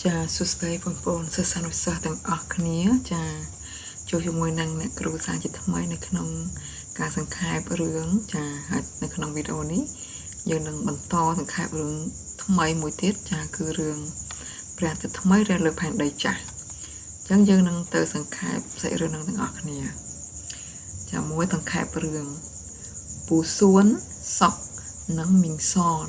ចាសួស្តីបងប្អូនសិស្សនុសិស្សទាំងអស់គ្នាចាចូលជាមួយនឹងអ្នកគ្រូសាស្ត្រជាថ្មីនៅក្នុងការសង្ខេបរឿងចាហើយនៅក្នុងវីដេអូនេះយើងនឹងបន្តសង្ខេបរឿងថ្មីមួយទៀតចាគឺរឿងព្រះអាទិត្យថ្មីរះលើផែនដីចាស់អញ្ចឹងយើងនឹងទៅសង្ខេបសាច់រឿងនឹងទាំងអស់គ្នាចាមួយសង្ខេបរឿងពូសួនសុកនិងមីងសន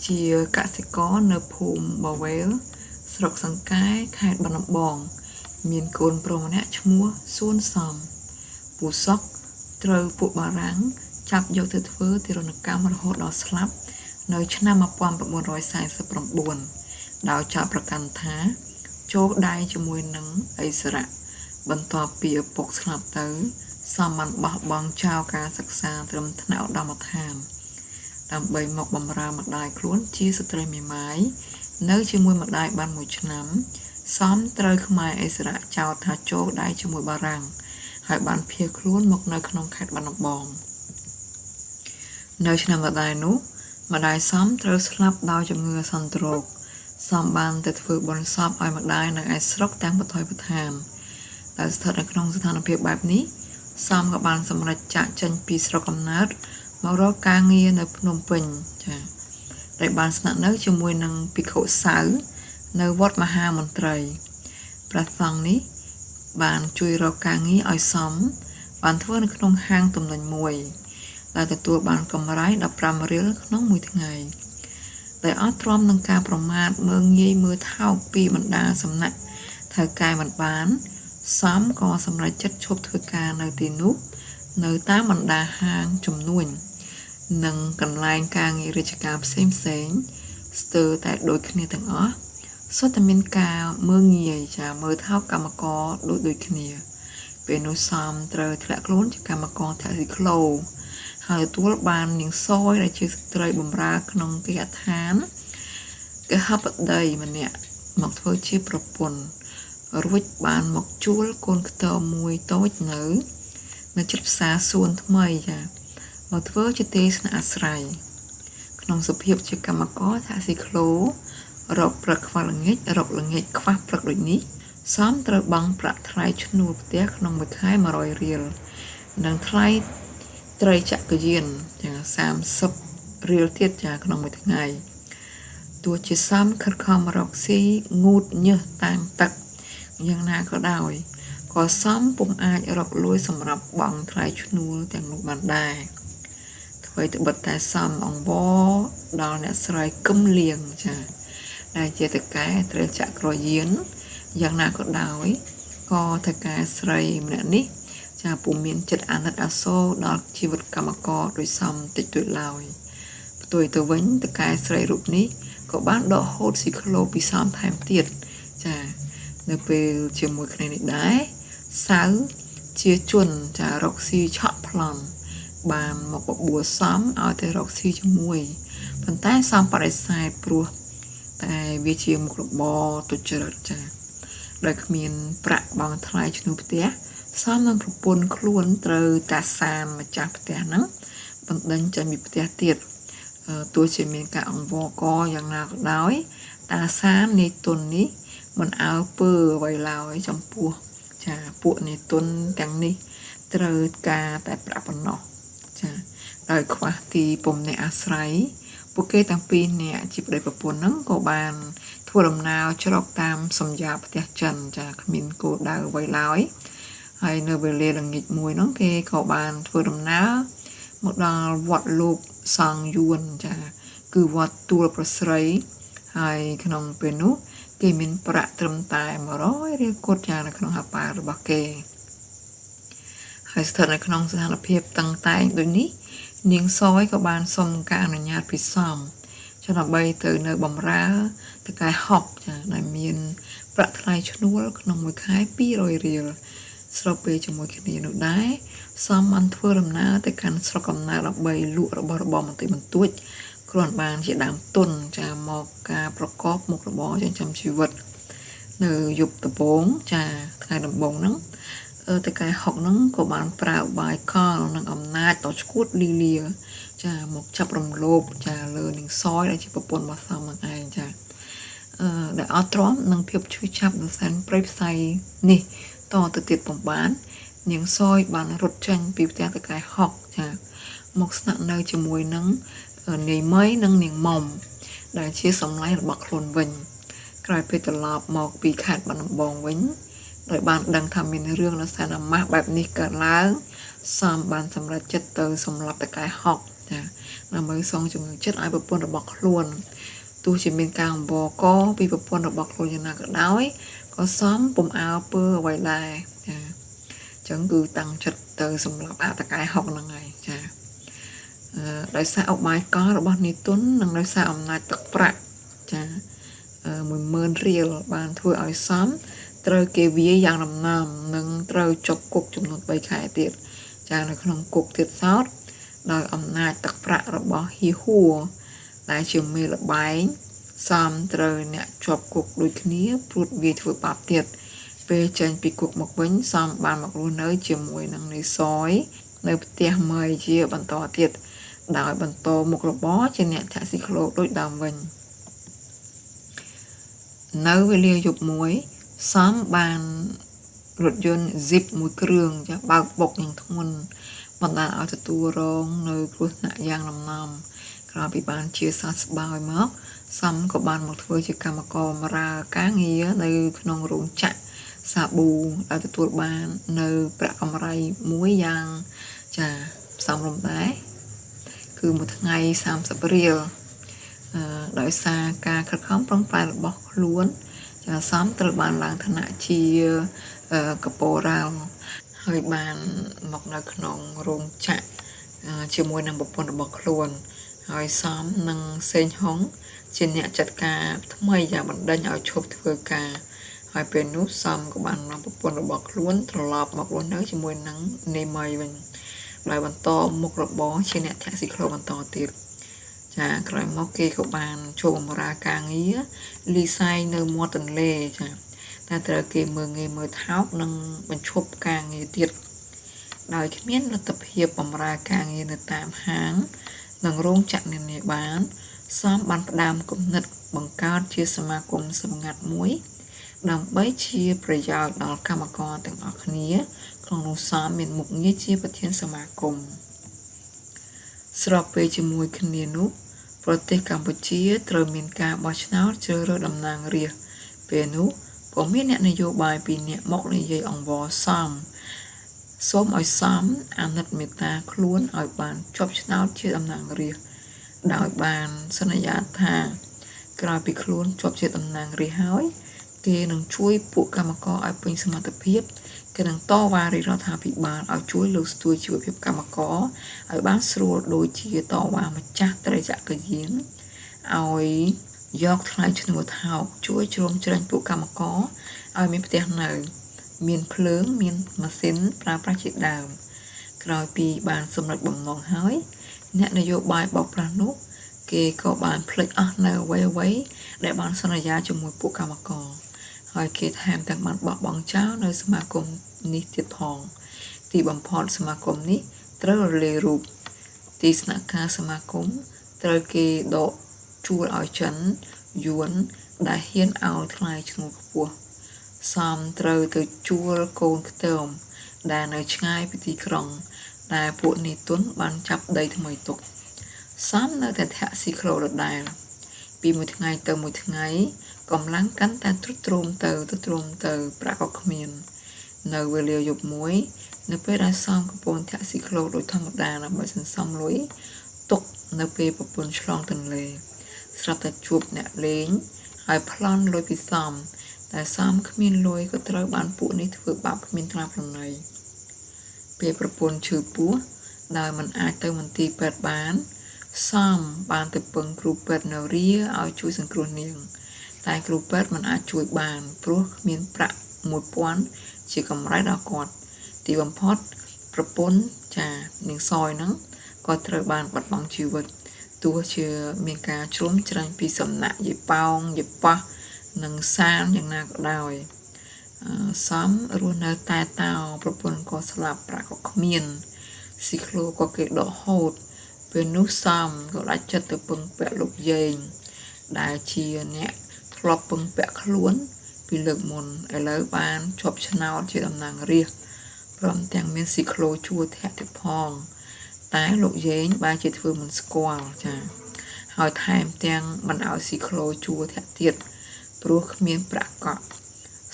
ជាកសិករនៅភូមិបាវែលស្រុកសង្កែខេត្តបាត់ដំបងមានកូនប្រុសម្នាក់ឈ្មោះសួនសំពូសុកត្រូវពួកបារាំងចាប់យកទៅធ្វើទារុណកម្មរហូតដល់ស្លាប់នៅឆ្នាំ1949ដោយចោទប្រកាន់ថាចូលដៃជាមួយនឹងអិសរៈបន្ទាប់ពីឪពុកស្លាប់ទៅសំបានបោះបង់ចោលការសិក្សាត្រឹមថ្នាក់ឧត្តមដ្ឋានដើម្បីមកបម្រើម្ដាយខ្លួនជាស្ត្រីមេម៉ាយនៅជាមួយម្ដាយបាន1ឆ្នាំសំត្រូវខ្មែរអិសរៈចោទថាចូលដៃជាមួយបារាំងហើយបានភៀសខ្លួនមកនៅក្នុងខេត្តបាត់ដំបងនៅឆ្នាំដដែលនោះម្ដាយសំត្រូវស្លាប់ដោយជំងឺសន្តិរោគសំបានទៅធ្វើបុណ្យសពឲ្យម្ដាយនៅឯស្រុកទាំងបថុយបឋានដែលស្ថិតនៅក្នុងស្ថានភាពបែបនេះសំក៏បានសម្រេចចាកចេញពីស្រុកកំណើតមករកការងារនៅភ្នំពេញចា៎ដែលបានស្នាក់នៅជាមួយនឹងភិក្ខុសៅនៅវត្តមហាមន្ត្រីព្រះសង្ឃនេះបានជួយរកការងារឲ្យសំបានធ្វើនៅក្នុងហាងទំនិញមួយដែលទទួលបានកម្រៃ15រៀលក្នុងមួយថ្ងៃដែលអត់ទ្រាំនឹងការប្រមាថមើងងាយមើលថោកពីបណ្ដាសំណាក់ថៅកែមិនបានសំក៏សម្រេចចិត្តឈប់ធ្វើការនៅទីនោះនៅតាមបណ្ដាហាងជំនួញនិងកន្លែងការងាររាជការផ្សេងស្ទើរតែដូចគ្នាទាំងអស់សុទ្ធតែមានការមើងងាយចាមើលថោកកម្មករដូចគ្នាពេលនោះសំត្រូវធ្លាក់ខ្លួនជាកម្មករតាក់ស៊ីក្លូហើយទទួលបាននាងសយដែលជាស្ត្រីបម្រើក្នុងគេហដ្ឋានកហបតីម្នាក់មកធ្វើជាប្រពន្ធរួចបានមកជួលកូនខ្ទមមួយតូចនៅជិតផ្សារសួនថ្មីចាមកធ្វើជាទេសនាអាស្រ័យក្នុងសភាពជាកម្មករតាក់ស៊ីក្លូរកព្រឹកខ្វះល្ងាចរកល្ងាចខ្វះព្រឹកដូចនេះសំត្រូវបង់ប្រាក់ថ្លៃឈ្នួលផ្ទះក្នុងមួយខែ100រៀលនិងថ្លៃត្រីចក្រយានចា30រៀលទៀតចាក្នុងមួយថ្ងៃទោះជាសំខិតខំរកស៊ីងូតញើសតាមទឹកយ៉ាងណាក៏ដោយក៏សំពុំអាចរកលុយសម្រាប់បង់ថ្លៃឈ្នួលទាំងនោះបានដែរអ្វីត្បិតតែសំអង្វរដល់អ្នកស្រីគឹមលៀងចាដែលជាតកែត្រីចក្រយានយ៉ាងណាក៏ដោយក៏តកែស្រីម្នាក់នេះចាពុំមានចិត្តអាណិតអាសូរដល់ជីវិតកម្មករដោយសំតិចតួចឡើយផ្ទុយទៅវិញតកែស្រីរូបនេះក៏បានដកហូតស៊ីក្លូពីសំថែមទៀតចានៅពេលជាមួយគ្នានេះដែរសៅជាជនចារកស៊ីឆក់ប្លន់បានមកបបួលសំឲ្យទៅរកស៊ីជាមួយប៉ុន្តែសំបដិសេធព្រោះតែវាជាមុខរបរទុច្ចរិតចាដោយគ្មានប្រាក់បង់ថ្លៃឈ្នួលផ្ទះសំនឹងប្រពន្ធខ្លួនត្រូវតាសានម្ចាស់ផ្ទះហ្នឹងបណ្ដេញចេញពីផ្ទះទៀតទោះជាមានការអង្វរកយ៉ាងណាក៏ដោយតាសាននៃទុននេះមិនអើពើអ្វីឡើយចំពោះចាពួកនៃទុនទាំងនេះត្រូវការតែប្រាក់ប៉ុណ្ណោះចាដោយខ្វះទីពំនាក់អាស្រ័យពួកគេទាំងពីរនាក់ជាប្តីប្រពន្ធហ្នឹងក៏បានធ្វើដំណើរច្រកតាមសំយ៉ាផ្ទះចិនចាគ្មានគោលដៅអ្វីឡើយហើយនៅវេលាល្ងាចមួយហ្នឹងគេក៏បានធ្វើដំណើរមកដល់វត្តលោកសង្ឃយួនចាគឺវត្តទួលប្រស្រីហើយក្នុងពេលនោះគេមានប្រាក់ត្រឹមតែ100រៀលគត់ចានៅក្នុងហប៉ារបស់គេហើយស្ថិតនៅក្នុងស្ថានភាពតឹងតែងដូចនេះនាងសយក៏បានសុំការអនុញ្ញាតពីសំចំដើម្បីទៅនៅបម្រើតកែហុកចាដែលមានប្រាក់ថ្លៃឈ្នួលក្នុងមួយខែ200រៀលស្របពេលជាមួយគ្នានោះដែរសំបានធ្វើដំណើរទៅកាន់ស្រុកកំណើតដើម្បីលក់របស់របរបន្តិចបន្តួចគ្រាន់បានជាដើមទុនចាមកការប្រកបមុខរបរចិញ្ចឹមជីវិតនៅយប់ដំបូងចាថ្ងៃដំបូងហ្នឹងតកែហុកហ្នឹងក៏បានប្រើឧបាយកលនិងអំណាចដ៏ឈួតលីលាចាមកចាប់រំលោភចាលើនាងសយដែលជាប្រពន្ធរបស់សំនឹងឯងចា ដែលអត់ទ្រាំនឹងភាពឈឺចាប់ដោយសារព្រៃផ្សៃនេះតទៅទៀតបំបាននាងសយបានរត់ចេញពីផ្ទះតកែហុកចាមកស្នាក់នៅជាមួយនឹងនាយមីនិងនាងមុំដែលជាសម្លាញ់របស់ខ្លួនវិញក្រោយពេលត្រឡប់មកពីខេត្តបាត់ដំបងវិញដោយបានដឹងថាមានរឿងនៅសានអាម៉ាស់បែបនេះកើតឡើងសំបានសម្រេចចិត្តទៅសម្លាប់តកែហុកចាដើម្បីសងជំងឺចិត្តឲ្យប្រពន្ធរបស់ខ្លួនទោះជាមានការអង្វរកពីប្រពន្ធរបស់ខ្លួនយ៉ាងណាក៏ដោយក៏សំពុំអើពើអ្វីដែរចាអញ្ចឹងគឺតាំងចិត្តទៅសម្លាប់អាតកែហុកហ្នឹងហើយចាដោយសារអបាយកលរបស់នីតុននិងដោយសារអំណាចទឹកប្រាក់ចា10000រៀលបានធ្វើឲ្យសំត្រូវគេវាយយ៉ាងដំណំនិងត្រូវជាប់គុកចំនួន3ខែទៀតចានៅក្នុងគុកទៀតសោតដោយអំណាចទឹកប្រាក់របស់ហ៊ីហួរដែលជាមេលបែងសំត្រូវអ្នកជាប់គុកដូចគ្នាព្រួតវាយធ្វើបាបទៀតពេលចេញពីគុកមកវិញសំបានមករស់នៅជាមួយនឹងនាយសយនៅផ្ទះម៉ៃជាបន្តទៀតដោយបន្តមុខរបរជាអ្នកតាក់ស៊ីក្លូដូចដើមវិញនៅវេលាយប់មួយសំបានរថយន្ត Jeep មួយគ្រឿងចាបើកបុកយ៉ាងធ្ងន់បណ្ដាលឲ្យទទួលរងនៅគ្រោះថ្នាក់យ៉ាងដំណំក្រោយពីបានជាសះស្បើយមកសំក៏បានមកធ្វើជាកម្មករបម្រើការងារនៅក្នុងរោងចក្រសាប៊ូដែលទទួលបាននៅប្រាក់កម្រៃមួយយ៉ាងចាសមរម្យដែរគឺមួយថ្ងៃ30រៀលដោយសារការខិតខំប្រឹងប្រែងរបស់ខ្លួនចាសំត្រូវបានឡើងឋានៈជាកពរ៉ាល់ហើយបានមកនៅក្នុងរោងចក្រជាមួយនឹងប្រពន្ធរបស់ខ្លួនហើយសំនិងសេងហុងជាអ្នកចាត់ការថ្មីយ៉ាងបណ្ដេញឲ្យឈប់ធ្វើការហើយពេលនោះសំក៏បាននាំប្រពន្ធរបស់ខ្លួនត្រឡប់មករស់នៅជាមួយនឹងនាយមីវិញដោយបន្តមុខរបរជាអ្នកតាក់ស៊ីក្លូបន្តទៀតចាក្រោយមកគេក៏បានចូលបម្រើការងារលីសៃនៅមាត់ទន្លេចាតែត្រូវគេមើងងាយមើលថោកនិងបញ្ឈប់ការងារទៀតដោយគ្មានលទ្ធភាពបម្រើការងារនៅតាមហាងនិងរោងចក្រនានាបានសំបានផ្ដើមគំនិតបង្កើតជាសមាគមសម្ងាត់មួយដើម្បីជាប្រយោជន៍ដល់កម្មករទាំងអស់គ្នាក្នុងនោះសំមានមុខងារជាប្រធានសមាគមស្របពេលជាមួយគ្នានោះប្រទេសកម្ពុជាត្រូវមានការបោះឆ្នោតជ្រើសរើសតំណាងរាស្ត្រពេលនោះក៏មានអ្នកនយោបាយពីរនាក់មកនិយាយអង្វរសំសូមឲ្យសំអាណិតមេត្តាខ្លួនឲ្យបានជាប់ឆ្នោតជាតំណាងរាស្ត្រដោយបានសន្យាថាក្រោយពីខ្លួនជាប់ជាតំណាងរាស្ត្រហើយគេនឹងជួយពួកកម្មករឲ្យពេញសមត្ថភាពគេនឹងតវ៉ារាជរដ្ឋាភិបាលឲ្យជួយលើកស្ទួយជីវភាពកម្មករឲ្យបានស្រួលដូចជាតវ៉ាម្ចាស់ត្រីចក្រយានឲ្យយកថ្លៃឈ្នួលថោកជួយជ្រោមជ្រែងពួកកម្មករឲ្យមានផ្ទះនៅមានភ្លើងមានម៉ាស៊ីនប្រើប្រាស់ជាដើមក្រោយពីបានសម្រេចបំណងហើយអ្នកនយោបាយបោកប្រាស់នោះគេក៏បានភ្លេចអស់នៅអ្វីៗដែលបានសន្យាជាមួយពួកកម្មករហើយគេថែមទាំងបានបោះបង់ចោលនៅសមាគមនេះទៀតផងទីបំផុតសមាគមនេះត្រូវរលាយរូបទីស្នាក់ការសមាគមត្រូវគេដកជួលឲ្យចិនយួនដែលហ៊ានឲ្យថ្លៃឈ្នួលខ្ពស់សំត្រូវទៅជួលកូនខ្ទមដែលនៅឆ្ងាយពីទីក្រុងដែលពួកនីតុនបានចាប់ដីថ្មីទុកសំនៅតែធាក់ស៊ីក្លូដដែលពីមួយថ្ងៃទៅមួយថ្ងៃកម្លាំងកាន់តែទ្រុឌទ្រោមទៅប្រាក់ក៏គ្មាននៅវេលាយប់មួយនៅពេលដែលសំកំពុងធាក់ស៊ីក្លូដោយធម្មតាដើម្បីសន្សំលុយទុកនៅពេលប្រពន្ធឆ្លងទន្លេស្រាប់តែជួបអ្នកលេងហើយប្លន់លុយពីសំតែសំគ្មានលុយក៏ត្រូវបានពួកនេះធ្វើបាបគ្មានថ្លៃប្រណីពេលប្រពន្ធឈឺពោះដោយមិនអាចទៅមន្ទីរពេទ្យបានសំបានទៅពឹងគ្រូពេទ្យនៅរាឲ្យជួយសង្គ្រោះនាងតែគ្រូពេទ្យមិនអាចជួយបានព្រោះគ្មានប្រាក់1000ជាកម្រៃដល់គាត់ទីបំផុតប្រពន្ធចានាងសយហ្នឹងក៏ត្រូវបានបាត់បង់ជីវិតទោះជាមានការជ្រុំជ្រែងពីសំណាក់យាយប៉ោងយាយប៉ះនិងសានយ៉ាងណាក៏ដោយសំរស់នៅតែតោប្រពន្ធក៏ស្លាប់ប្រាក់ក៏គ្មានស៊ីក្លូក៏គេដកហូតពេលនោះសំក៏ដាច់ចិត្តទៅពឹងពាក់លោកយាយដែលជាអ្នក ធ្លាប់ពឹងពាក់ខ្លួនពីលើកមុនឥឡូវបានជាប់ឆ្នោតជាតំណាងរាស្ត្រព្រមទាំងមានស៊ីក្លូជួធាក់ទៀតផងតែលោកយាយបានជាធ្វើមិនស្គាល់ចាហើយថែមទាំងមិនឲ្យស៊ីក្លូជួធាក់ទៀតព្រោះគ្មានប្រាក់កក់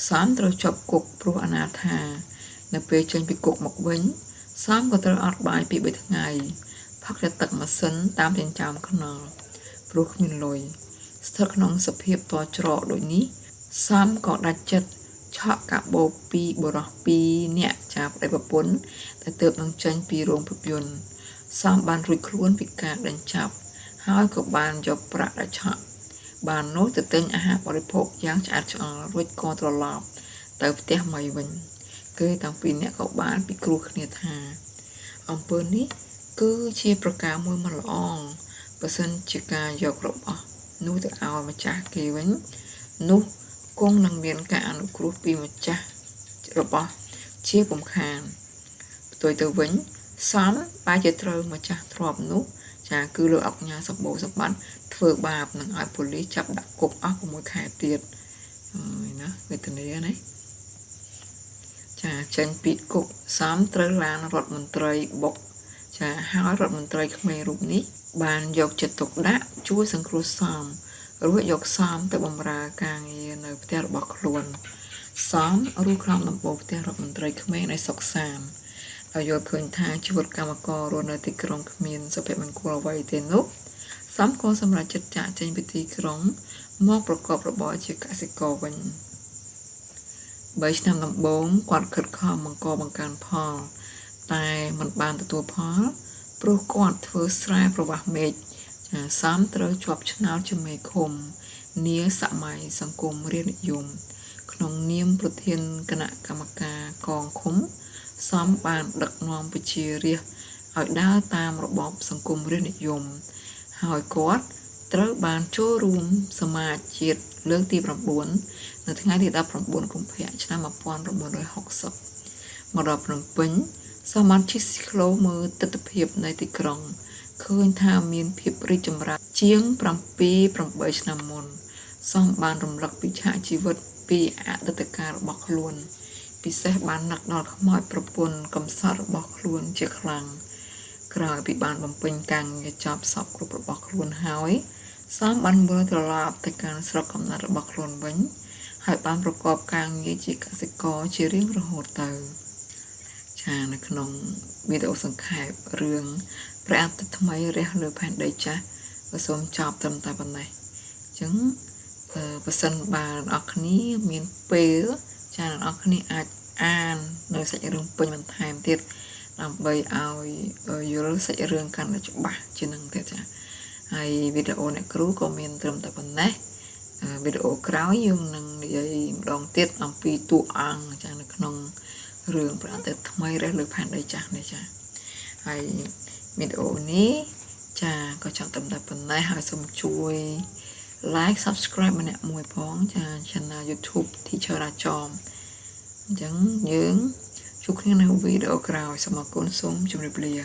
សំត្រូវជាប់គុកព្រោះអនាថានៅពេលចេញពីគុកមកវិញសំក៏ត្រូវអត់បាយពី3ថ្ងៃផឹកតែទឹកម៉ាស៊ីនតាមចិញ្ចើមខ្នល់ព្រោះគ្មានលុយស្ថិតក្នុងសភាពតច្រកដូចនេះសំក៏ដាច់ចិត្តឆក់កាបូបពីបរោះ2នាក់ចាប់ប្តីប្រពន្ធតែទើបនឹងចេញពីរោងភាពយន្តសំបានរួចខ្លួនពីការដេញចាប់ហើយក៏បានយកប្រាក់ដែលឆក់បាននោះទៅទិញអាហារបរិភោគយ៉ាងឆ្អែតឆ្អល់រួចក៏ត្រឡប់ទៅផ្ទះមីវិញគឺតាំងពីអ្នកក៏បានពិគ្រោះគ្នាថាអំពើនេះគឺជាប្រការមួយមិនល្អបើសិនជាការយករបស់នោះទៅឲ្យម្ចាស់គេវិញនោះគង់នឹងមានការអនុគ្រោះពីម្ចាស់របស់ជាពំខានផ្ទុយទៅវិញសំបែរជាត្រូវម្ចាស់ទ្រព្យនោះចាគឺលោកអញ្ញាសម្បូរសម្បត្តិធ្វើបាបនឹងឲ្យប៉ូលីសចាប់ដាក់គុកអស់6ខែទៀតណាវេទនាណាចាចេញពីគុកសំត្រូវឡានរដ្ឋមន្ត្រីបុកចាហើយរដ្ឋមន្ត្រីក្មេងរូបនេះបានយកចិត្តទុកដាក់ជួយសង្គ្រោះសំរួចយកសំទៅបម្រើការងារនៅផ្ទះរបស់ខ្លួនសំរស់ក្រោមដំបូលផ្ទះរដ្ឋមន្ត្រីក្មេងនៅសុកសាមដោយយល់ឃើញថាជីវិតកម្មកររស់នៅទីក្រុងគ្មានសុភមង្គលអ្វីទេនោះសំក៏សម្រេចចិត្តចាកចេញពីទីក្រុងមកប្រកបរបរជាកសិករវិញ3ឆ្នាំដំបូងគាត់ខិតខំបង្កបង្កើនផលតែមិនបានទទួលផលព្រោះគាត់ធ្វើស្រែប្រវាស់មេឃចាសំត្រូវជាប់ឆ្នោតជាមេឃុំនាសម័យសង្គមរាស្ត្រនិយមក្នុងនាមប្រធានគណៈកម្មការកងឃុំសំបានដឹកនាំប្រជារាស្ត្រឲ្យដើរតាមរបបសង្គមរាស្ត្រនិយមហើយគាត់ត្រូវបានចូលរួមសមាជជាតិលើកទី9នៅថ្ងៃទី19កុម្ភៈឆ្នាំ1960មកដល់ភ្នំពេញសមាជិកស៊ីក្លូមើលទស្សនវិជ្ជានៃទីក្រុងឃើញថាមានភាពរីកចម្រើនជាង7-8ឆ្នាំមុនសំបានរំលឹកពីឆាកជីវិតពីអតីតកាលរបស់ខ្លួនពិសេសបាននឹកដល់ខ្មោចប្រពន្ធកំសត់របស់ខ្លួនជាខ្លាំងក្រោយពីបានបំពេញការងារចប់សពគ្រប់របស់ខ្លួនហើយសំបានវិលត្រឡប់ទៅកាន់ស្រុកកំណើតរបស់ខ្លួនវិញហើយបានប្រកបការងារជាកសិករជារៀងរហូតទៅចានៅក្នុងវីដេអូសង្ខេបរឿងព្រះអាទិត្យថ្មីរះលើផែនដីចាស់ក៏សូមចប់ត្រឹមតែប៉ុណ្ណេះអញ្ចឹងបើសិនបានអ្នកគ្នាមានពេលចាអ្នកគ្នាអាចអាននៅសាច់រឿងពេញបន្ថែមទៀតដើម្បីឲ្យយល់សាច់រឿងកាន់តែច្បាស់ជាងនឹងទៀតចាហើយវីដេអូអ្នកគ្រូក៏មានត្រឹមតែប៉ុណ្ណេះវីដេអូក្រោយយើងនឹងនិយាយម្ដងទៀតអំពីតួអង្គចានៅក្នុងរឿងព្រះអាទិត្យថ្មីរះលើផែនដីចាស់នេះចាហើយវីដេអូនេះចាក៏ចង់ត្រឹមតែប៉ុណ្ណេះហើយសូមជួយ like subscribe ម្នាក់មួយផងចា channel YouTube Teacher រាចមអញ្ចឹងយើងជួបគ្នានៅវីដេអូក្រោយសូមអរគុណសូមជម្រាបលា